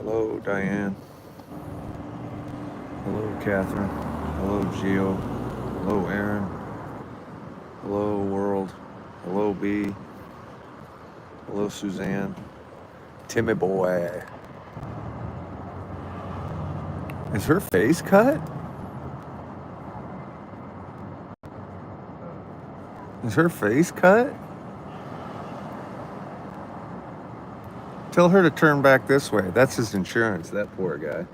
Hello, Diane. Hello, Catherine. Hello, Gio. Hello, Aaron. Hello, world. Hello, B. Hello, Suzanne. Timmy boy. Is her face cut? Is her face cut? Tell her to turn back this way. That's his insurance, that poor guy.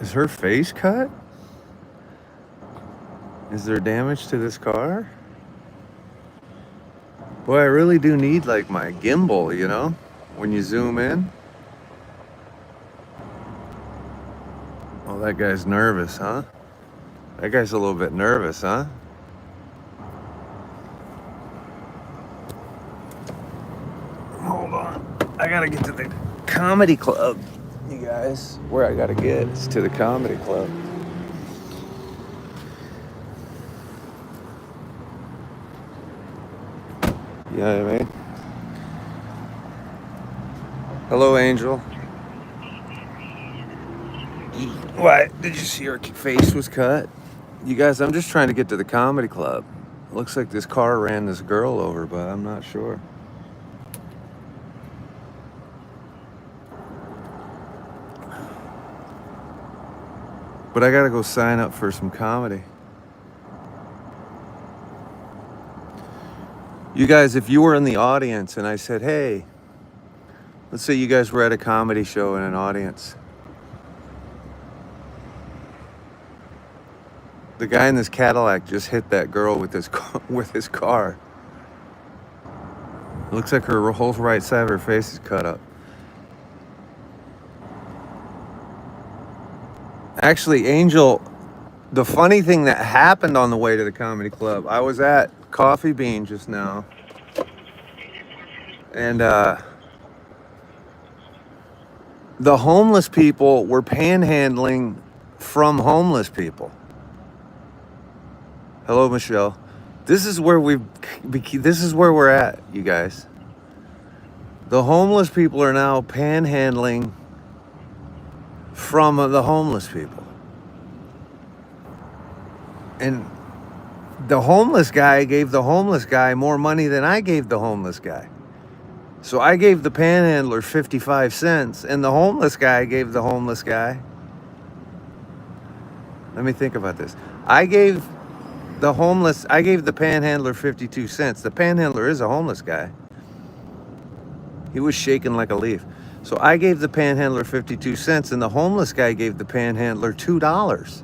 Is her face cut? Is there damage to this car? Boy, I really do need like my gimbal, you know, when you zoom in. Oh, that guy's nervous, huh? That guy's a little bit nervous, huh? Hold on. I gotta get to the comedy club, you guys. Where I gotta get is to the comedy club. You know what I mean? Hello, Angel. What? Did you see her face was cut? You guys, I'm just trying to get to the comedy club. It looks like this car ran this girl over, but I'm not sure. But I gotta go sign up for some comedy. You guys, if you were in the audience and I said, hey, let's say you guys were at a comedy show in an audience. The guy in this Cadillac just hit that girl with his car. It looks like her whole right side of her face is cut up. Actually, Angel, the funny thing that happened on the way to the comedy club, I was at Coffee Bean just now. And the homeless people were panhandling from homeless people. Hello, Michelle. This is where we're at, you guys. The homeless people are now panhandling from the homeless people. And the homeless guy gave the homeless guy more money than I gave the homeless guy. So I gave the panhandler 55 cents and the homeless guy gave the homeless guy. Let me think about this. I gave the panhandler 52 cents. The panhandler is a homeless guy. He was shaking like a leaf. So I gave the panhandler 52 cents and the homeless guy gave the panhandler $2.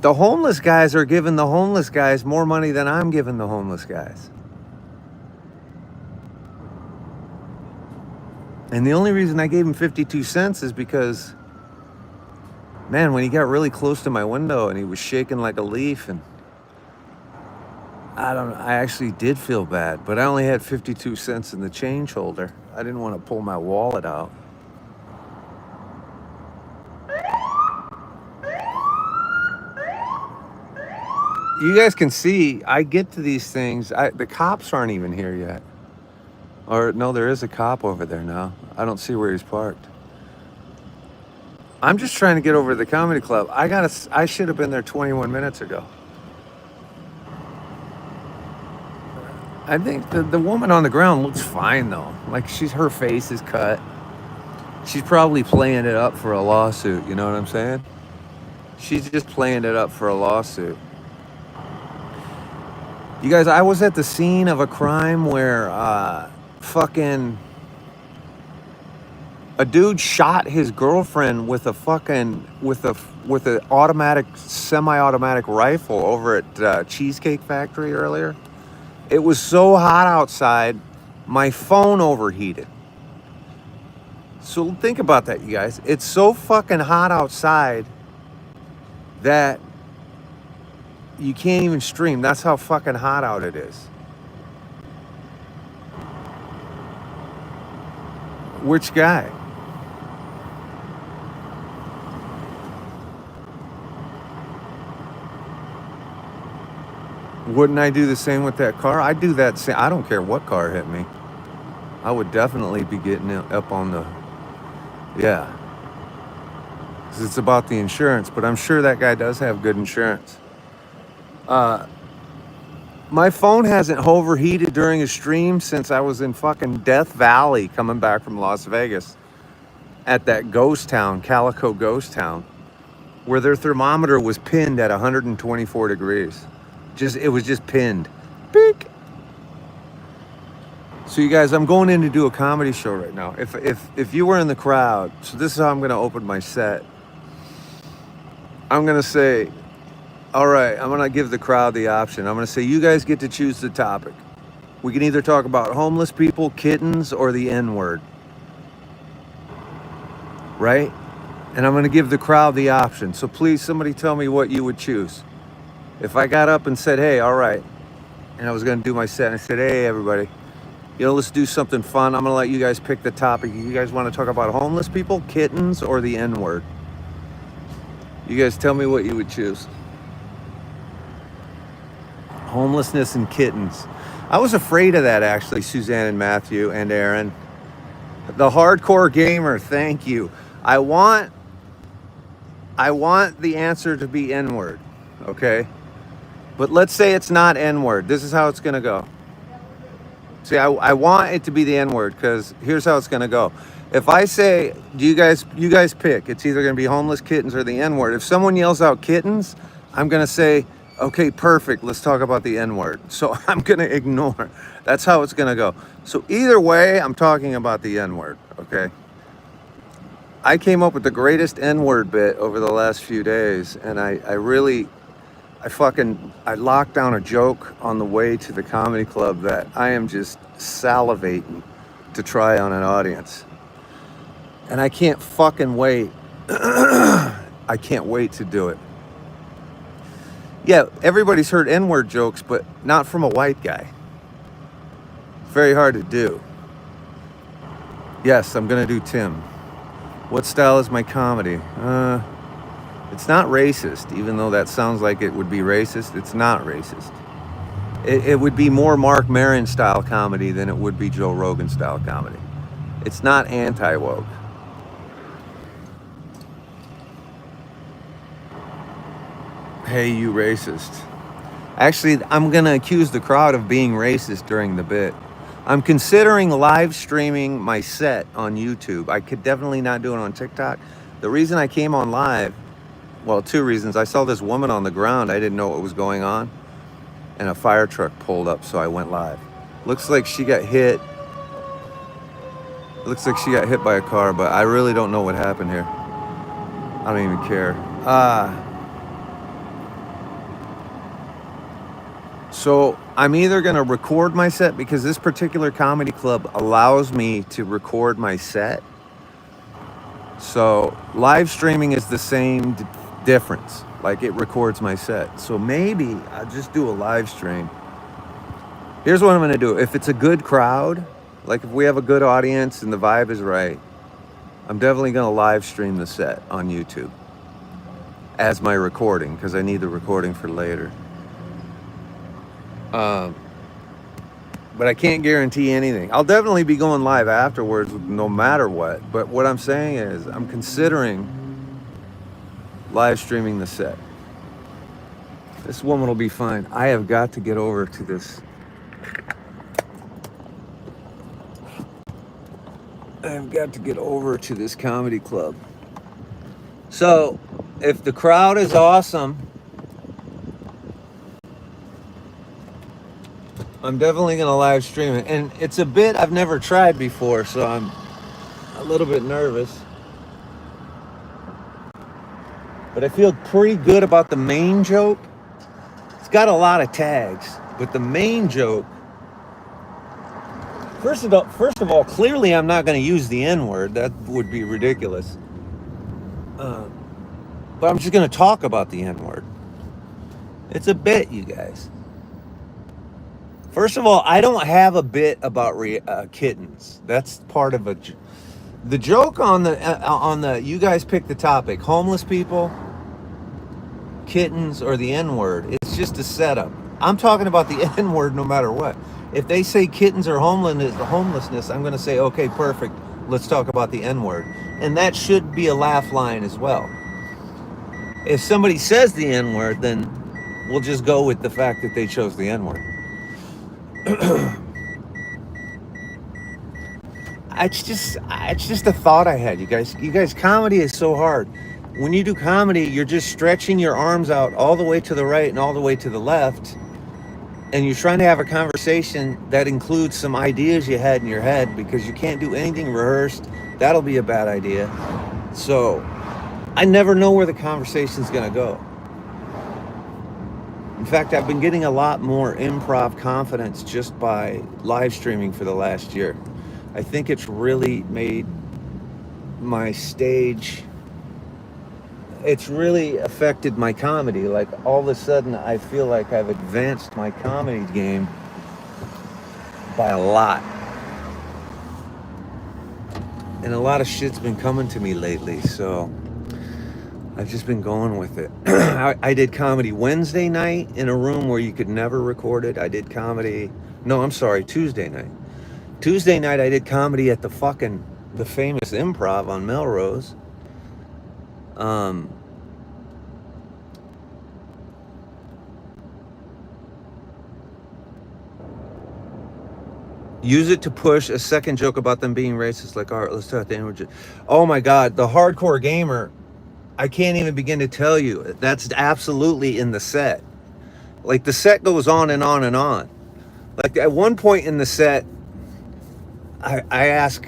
The homeless guys are giving the homeless guys more money than I'm giving the homeless guys. And the only reason I gave him 52 cents is because, man, when he got really close to my window and he was shaking like a leaf, and I actually did feel bad, but I only had 52 cents in the change holder. I didn't want to pull my wallet out. You guys can see, I get to these things, the cops aren't even here yet. Or no, there is a cop over there now. I don't see where he's parked. I'm just trying to get over to the comedy club. I should have been there 21 minutes ago. I think the woman on the ground looks fine though. Like her face is cut. She's probably playing it up for a lawsuit, you know what I'm saying? She's just playing it up for a lawsuit. You guys, I was at the scene of a crime where fucking a dude shot his girlfriend with a automatic, semi-automatic rifle over at Cheesecake Factory earlier. It was so hot outside, my phone overheated. So think about that, you guys. It's so fucking hot outside that you can't even stream. That's how fucking hot out it is. Which guy? Wouldn't I do the same with that car? I'd do that same. I don't care what car hit me. I would definitely be getting up on the, yeah. 'Cause it's about the insurance, but I'm sure that guy does have good insurance. Uh, my phone hasn't overheated during a stream since I was in fucking Death Valley coming back from Las Vegas at that ghost town, Calico ghost town, where their thermometer was pinned at 124 degrees. It was just pinned. Beep. So you guys, I'm going in to do a comedy show right now. If you were in the crowd, so this is how I'm going to open my set. I'm going to say, all right, I'm going to give the crowd the option. I'm going to say, you guys get to choose the topic. We can either talk about homeless people, kittens, or the N-word. Right? And I'm going to give the crowd the option. So please, somebody tell me what you would choose. If I got up and said, hey, all right, and I was going to do my set, and I said, hey, everybody, let's do something fun. I'm going to let you guys pick the topic. You guys want to talk about homeless people, kittens, or the N-word? You guys tell me what you would choose. Homelessness and kittens. I was afraid of that, actually, Suzanne and Matthew and Aaron. The hardcore gamer, thank you. I want the answer to be N-word, okay? But let's say it's not N-word. This is how it's going to go. See, I want it to be the N-word because here's how it's going to go. If I say, you guys pick. It's either going to be homeless, kittens, or the N-word. If someone yells out kittens, I'm going to say, okay, perfect. Let's talk about the N-word. So I'm going to ignore. That's how it's going to go. So either way, I'm talking about the N-word, okay? I came up with the greatest N-word bit over the last few days, and I locked down a joke on the way to the comedy club that I am just salivating to try on an audience. And I can't fucking wait. I can't wait to do it. Yeah, everybody's heard N-word jokes, but not from a white guy. Very hard to do. Yes, I'm gonna do Tim. What style is my comedy? It's not racist, even though that sounds like it would be racist. It's not racist. It would be more Mark Maron style comedy than it would be Joe Rogan style comedy. It's not anti-woke. Hey, you racist. Actually, I'm going to accuse the crowd of being racist during the bit. I'm considering live streaming my set on YouTube. I could definitely not do it on TikTok. The reason I came on live, well, two reasons. I saw this woman on the ground. I didn't know what was going on. And a fire truck pulled up, so I went live. Looks like she got hit. Looks like she got hit by a car, but I really don't know what happened here. I don't even care. So I'm either going to record my set because this particular comedy club allows me to record my set. So live streaming is the same difference. Like it records my set. So maybe I'll just do a live stream. Here's what I'm going to do. If it's a good crowd, like if we have a good audience and the vibe is right, I'm definitely going to live stream the set on YouTube as my recording because I need the recording for later. But I can't guarantee anything. I'll definitely be going live afterwards no matter what. But what I'm saying is I'm considering live streaming the set. This woman will be fine. I have got to get over to this. I've got to get over to this comedy club. So if the crowd is awesome, I'm definitely going to live stream it. And it's a bit I've never tried before, so I'm a little bit nervous. But I feel pretty good about the main joke. It's got a lot of tags, but the main joke, first of all, clearly I'm not going to use the N-word. That would be ridiculous. But I'm just going to talk about the N-word. It's a bit, you guys. First of all, I don't have a bit about kittens. That's part of the joke on the you guys pick the topic, homeless people, kittens, or the N-word. It's just a setup. I'm talking about the N word no matter what. If they say kittens are homelessness, I'm going to say, okay, perfect. Let's talk about the N word. And that should be a laugh line as well. If somebody says the N word, then we'll just go with the fact that they chose the N word. It's just a thought I had, you guys. You guys, comedy is so hard. When you do comedy, you're just stretching your arms out all the way to the right and all the way to the left, and you're trying to have a conversation that includes some ideas you had in your head, because you can't do anything rehearsed. That'll be a bad idea. So I never know where the conversation's going to go. In fact, I've been getting a lot more improv confidence just by live streaming for the last year. I think it's really made my stage, it's really affected my comedy. Like, all of a sudden, I feel like I've advanced my comedy game by a lot. And a lot of shit's been coming to me lately, so I've just been going with it. I did comedy Wednesday night in a room where you could never record it. I did comedy, no, I'm sorry, Tuesday night. Tuesday night I did comedy at the famous Improv on Melrose. Use it to push a second joke about them being racist. Like, all right, let's talk the N-word. Oh my God, the hardcore gamer, I can't even begin to tell you. That's absolutely in the set. Like, the set goes on and on and on. Like, at one point in the set, I ask,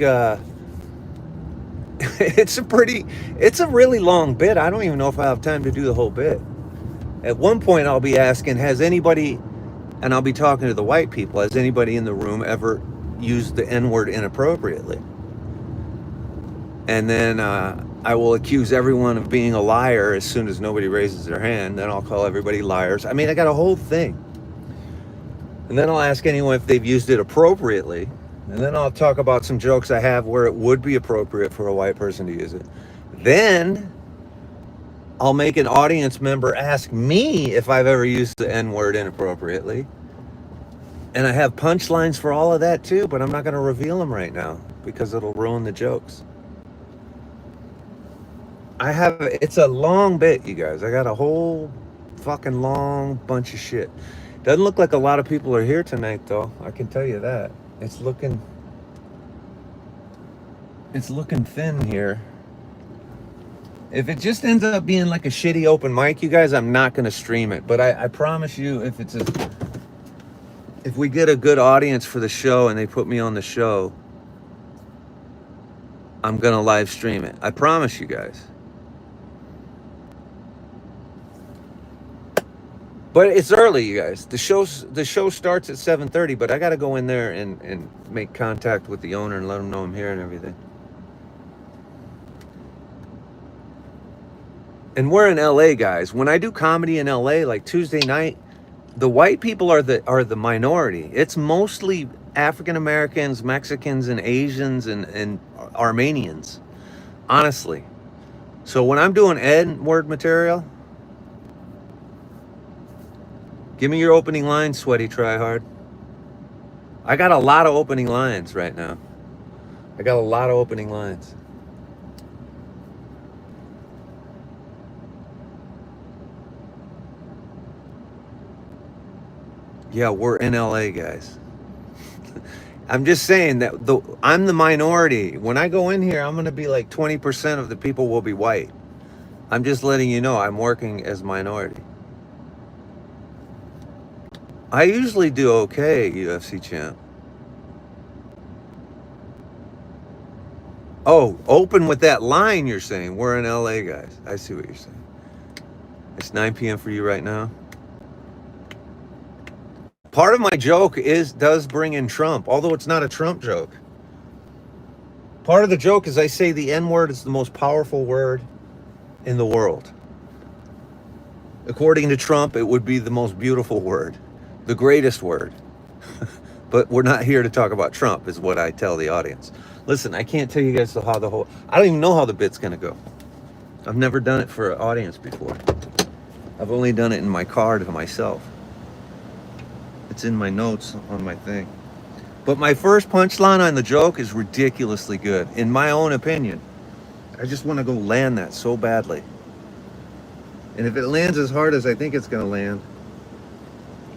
it's a really long bit. I don't even know if I have time to do the whole bit. At one point I'll be asking, has anybody, and I'll be talking to the white people, has anybody in the room ever used the N-word inappropriately? And then I will accuse everyone of being a liar as soon as nobody raises their hand. Then I'll call everybody liars. I mean, I got a whole thing. And then I'll ask anyone if they've used it appropriately. And then I'll talk about some jokes I have where it would be appropriate for a white person to use it. Then I'll make an audience member ask me if I've ever used the N-word inappropriately. And I have punchlines for all of that too, but I'm not going to reveal them right now because it'll ruin the jokes. It's a long bit, you guys. I got a whole fucking long bunch of shit. Doesn't look like a lot of people are here tonight, though. I can tell you that. It's looking thin here. If it just ends up being like a shitty open mic, you guys, I'm not going to stream it. But I promise you, if we get a good audience for the show and they put me on the show, I'm going to live stream it. I promise you guys. But it's early, you guys. The show starts at 7:30, but I got to go in there and make contact with the owner and let him know I'm here and everything. And we're in LA, guys. When I do comedy in LA, like Tuesday night, the white people are the minority. It's mostly African Americans, Mexicans, and Asians and Armenians, honestly. So when I'm doing N-word material, give me your opening line, Sweaty Tryhard. I got a lot of opening lines right now. I got a lot of opening lines. Yeah, we're in LA, guys. I'm just saying that I'm the minority. When I go in here, I'm going to be like 20% of the people will be white. I'm just letting you know I'm working as minority. I usually do okay, UFC champ. Oh, open with that line you're saying. We're in LA, guys. I see what you're saying. It's 9 p.m. for you right now. Part of my joke does bring in Trump, although it's not a Trump joke. Part of the joke is I say the N-word is the most powerful word in the world. According to Trump, it would be the most beautiful word, the greatest word. But we're not here to talk about Trump, is what I tell the audience. Listen, I can't tell you guys I don't even know how the bit's gonna go. I've never done it for an audience before. I've only done it in my car to myself. It's in my notes on my thing. But my first punchline on the joke is ridiculously good, in my own opinion. I just want to go land that so badly. And if it lands as hard as I think it's going to land,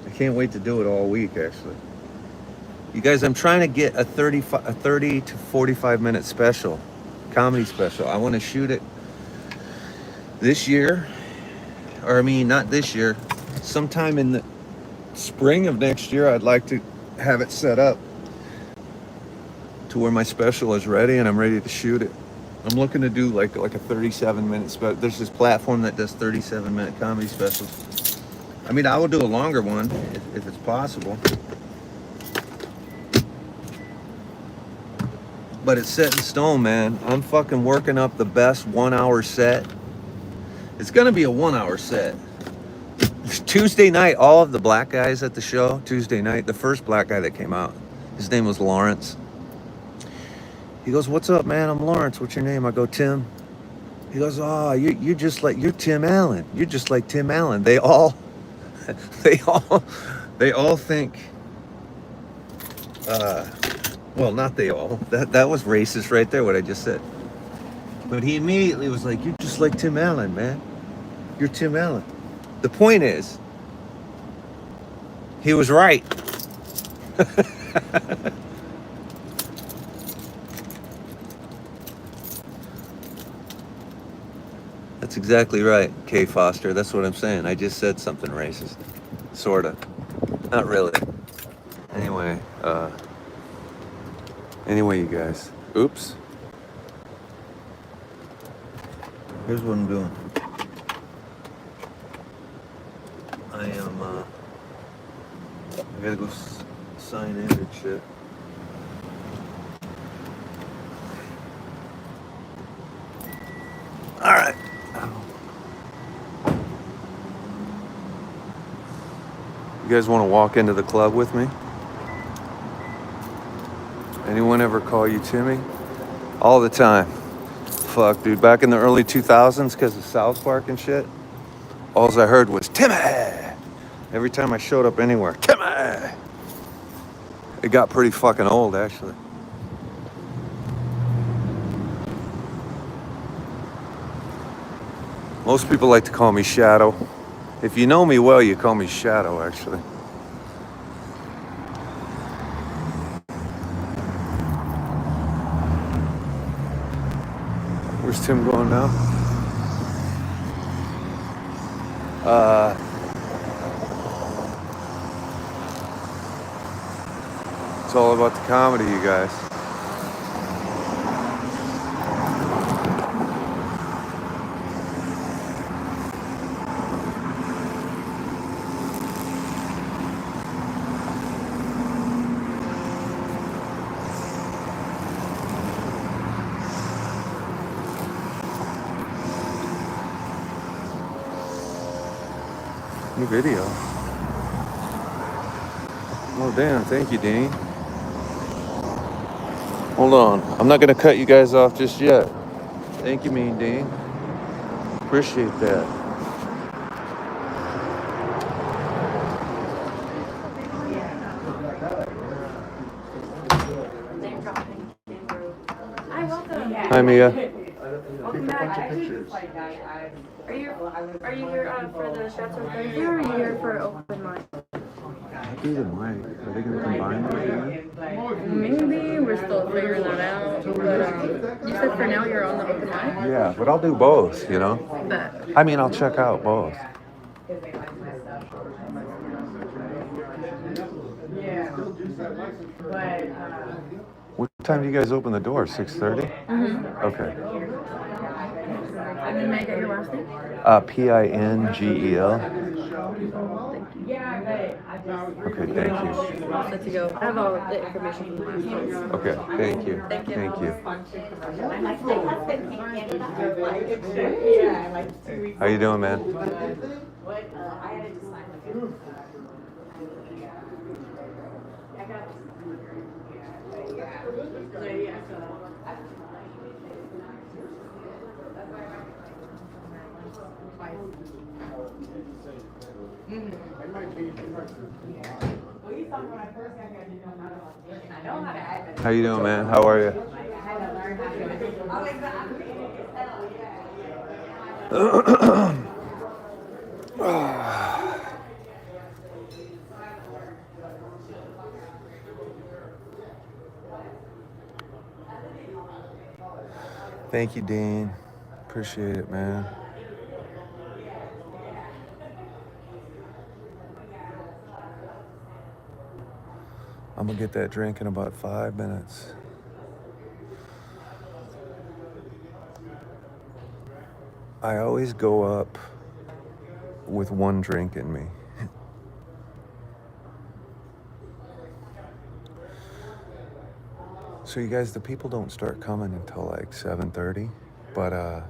I can't wait to do it all week, actually. You guys, I'm trying to get a 30 to 45 minute special, comedy special. I want to shoot it this year, or I mean, not this year, sometime in the spring of next year. I'd like to have it set up to where my special is ready and I'm ready to shoot it. I'm looking to do like a 37-minute special. There's this platform that does 37-minute comedy specials. I mean, I will do a longer one if it's possible. But it's set in stone, man. I'm fucking working up the best 1 hour set. It's gonna be a 1 hour set. Tuesday night, all of the black guys at the show, Tuesday night, the first black guy that came out, his name was Lawrence. He goes, "What's up, man? I'm Lawrence. What's your name?" I go, "Tim." He goes, "Oh, you're just like, you're Tim Allen. You're just like Tim Allen." They all think, well, not they all. That was racist right there, what I just said. But he immediately was like, "You're just like Tim Allen, man. You're Tim Allen." The point is, he was right. That's exactly right, Kay Foster. That's what I'm saying. I just said something racist. Sorta. Not really. Anyway, you guys. Oops. Here's what I'm doing. I gotta go sign in and shit. All right. You guys want to walk into the club with me? Anyone ever call you Timmy? All the time. Fuck, dude. Back in the early 2000s, because of South Park and shit, all I heard was Timmy. Every time I showed up anywhere, Timmy. It got pretty fucking old, actually. Most people like to call me Shadow. If you know me well, you call me Shadow, actually. Where's Tim going now? It's all about the comedy, you guys. New video. Oh, damn. Thank you, Dean. Hold on. I'm not going to cut you guys off just yet. Thank you, Mean Dean. Appreciate that. Hi, Mia. Welcome back. Are you here for the Shots on Thursday, or are you here for open mic? Either way, are they going to combine them? Maybe we're still figuring that out. But you said for now you're on the open mic. Yeah, but I'll do both. You know. But I mean, I'll check out both. What time do you guys open the door? 6:30? Mm-hmm. Okay. And then may I get your last name? Pingel. Okay, thank you. Set to go. I have all the information from the last place. Okay, thank you. Thank you. Thank you. How you doing, man? How you doing, man? How are you? Thank you, Dean. Appreciate it, man. I'm gonna get that drink in about 5 minutes. I always go up with one drink in me. So you guys, the people don't start coming until like 7:30, but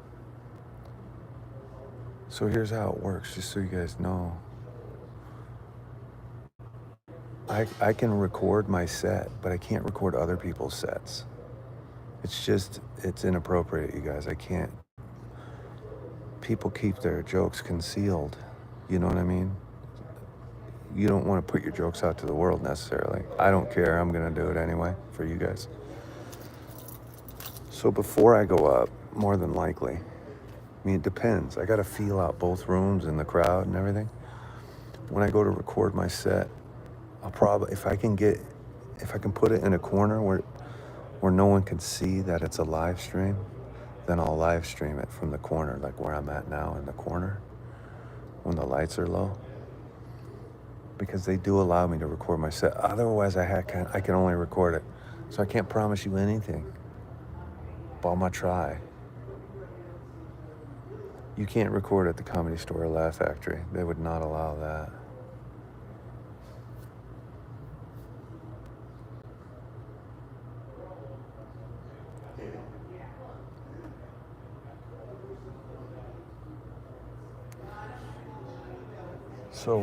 so here's how it works, just so you guys know. I can record my set, but I can't record other people's sets. It's inappropriate, you guys. I can't. People keep their jokes concealed. You know what I mean? You don't want to put your jokes out to the world necessarily. I don't care. I'm going to do it anyway for you guys. So before I go up, more than likely, I mean, it depends. I got to feel out both rooms and the crowd and everything. When I go to record my set, I'll probably, if I can put it in a corner where no one can see that it's a live stream, then I'll live stream it from the corner, like where I'm at now in the corner, when the lights are low. Because they do allow me to record my set. Otherwise, I can only record it. So I can't promise you anything. But I'm gonna try. You can't record at the Comedy Store or Laugh Factory. They would not allow that. So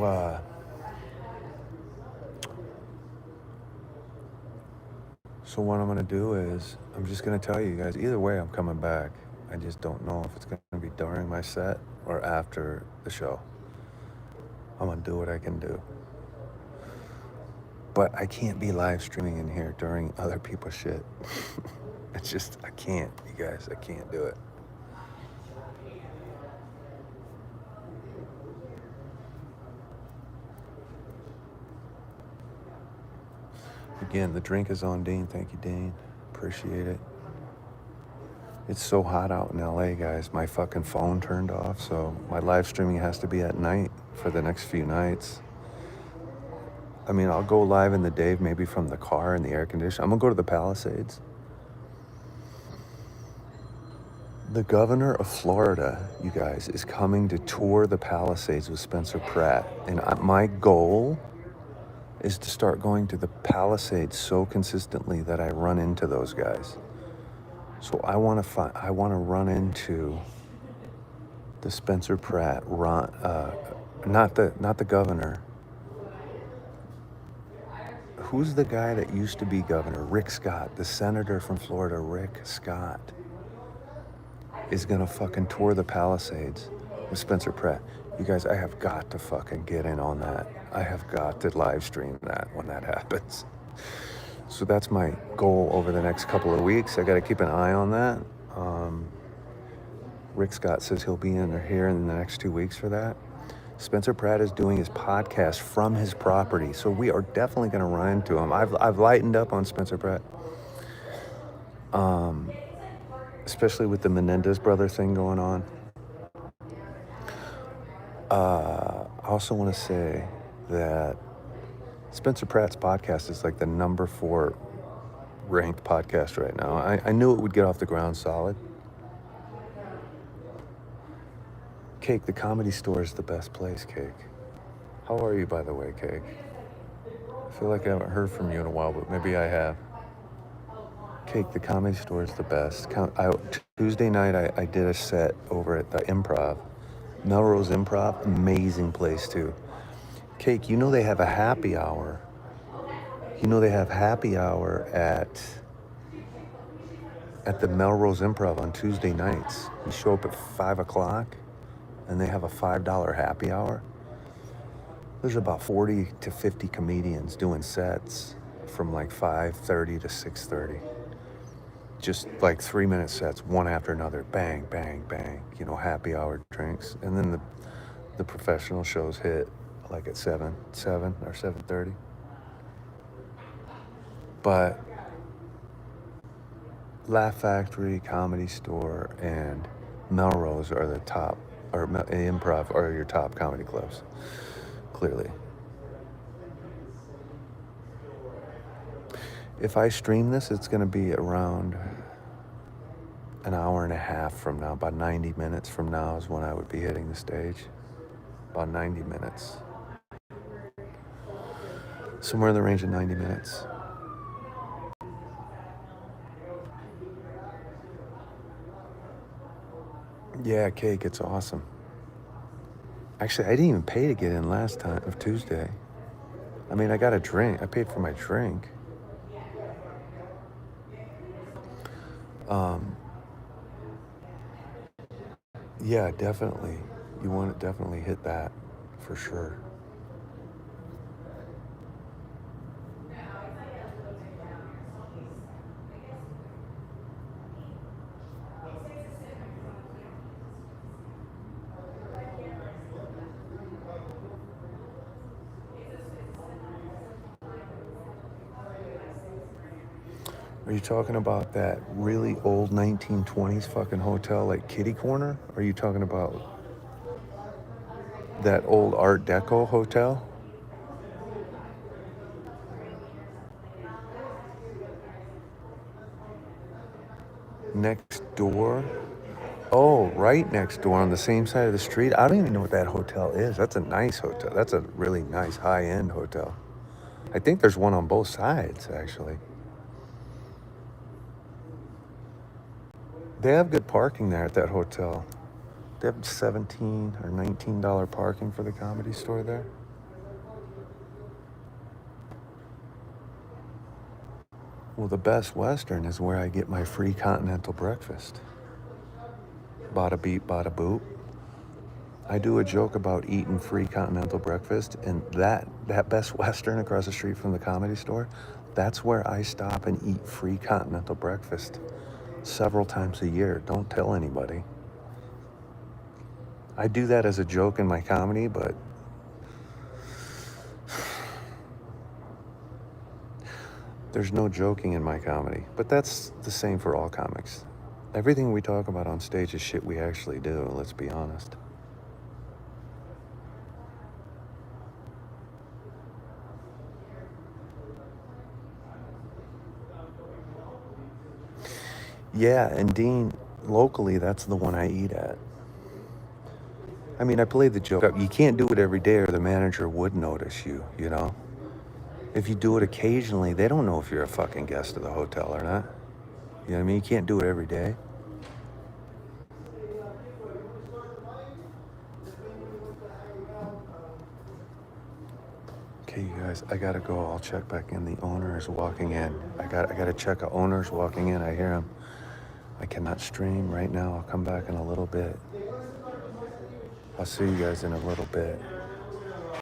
what I'm gonna do is, I'm just gonna tell you guys, either way I'm coming back. I just don't know if it's gonna be during my set or after the show. I'm gonna do what I can do. But I can't be live streaming in here during other people's shit. It's just, I can't, you guys, I can't do it. Again, the drink is on Dean. Thank you, Dean. Appreciate it. It's so hot out in LA, guys. My fucking phone turned off, so my live streaming has to be at night for the next few nights. I mean, I'll go live in the day, maybe from the car and the air conditioning. I'm gonna go to the Palisades. The governor of Florida, you guys, is coming to tour the Palisades with Spencer Pratt. And my goal is to start going to the Palisades so consistently that I run into those guys. So I want to run into the Spencer Pratt, not the governor. Who's the guy that used to be governor? Rick Scott, the senator from Florida, Rick Scott, is gonna fucking tour the Palisades with Spencer Pratt. You guys, I have got to fucking get in on that. I have got to live stream that when that happens. So that's my goal over the next couple of weeks. I got to keep an eye on that. Rick Scott says he'll be here in the next 2 weeks for that. Spencer Pratt is doing his podcast from his property, so we are definitely going to run into him. I've lightened up on Spencer Pratt, especially with the Menendez brother thing going on. I also want to say that Spencer Pratt's podcast is like the number 4 ranked podcast right now. I knew it would get off the ground solid. Cake, the Comedy Store is the best place, Cake. How are you, by the way, Cake? I feel like I haven't heard from you in a while, but maybe I have. Cake, the Comedy Store is the best. Tuesday night, I did a set over at the Improv. Melrose Improv, amazing place too. Cake, you know they have a happy hour. You know they have happy hour at the Melrose Improv on Tuesday nights. You show up at 5 o'clock and they have a $5 happy hour. There's about 40 to 50 comedians doing sets from like 5:30 to 6:30. Just like 3-minute sets, one after another. Bang, bang, bang. You know, happy hour drinks. And then the professional shows hit like at 7 or 7:30. But Laugh Factory, Comedy Store, and Melrose are the top, or Improv are your top comedy clubs, clearly. If I stream this, it's going to be around an hour and a half from now. About 90 minutes from now is when I would be hitting the stage. About 90 minutes. Somewhere in the range of 90 minutes. Yeah, cake, it's awesome. Actually, I didn't even pay to get in last time, of Tuesday. I mean, I got a drink. I paid for my drink. Yeah, definitely. You want to definitely hit that for sure. Are you talking about that really old 1920s fucking hotel like Kitty Corner? Or are you talking about that old Art Deco hotel? Next door? Oh, right next door on the same side of the street? I don't even know what that hotel is. That's a nice hotel. That's a really nice high-end hotel. I think there's one on both sides, actually. They have good parking there at that hotel. They have $17 or $19 parking for the Comedy Store there. Well, the Best Western is where I get my free continental breakfast. Bada beep, bada boop. I do a joke about eating free continental breakfast, and that Best Western across the street from the Comedy Store, that's where I stop and eat free continental breakfast several times a year. Don't tell anybody. I do that as a joke in my comedy, but there's no joking in my comedy. But that's the same for all comics. Everything we talk about on stage is shit we actually do, let's be honest. Yeah, and Dean, locally, that's the one I eat at. I mean, I played the joke. You can't do it every day or the manager would notice you, you know? If you do it occasionally, they don't know if you're a fucking guest of the hotel or not. You know what I mean? You can't do it every day. Okay, you guys, I gotta go. I'll check back in. The owner is walking in. I gotta check. A owner's walking in. I hear him. I cannot stream right now. I'll come back in a little bit. I'll see you guys in a little bit.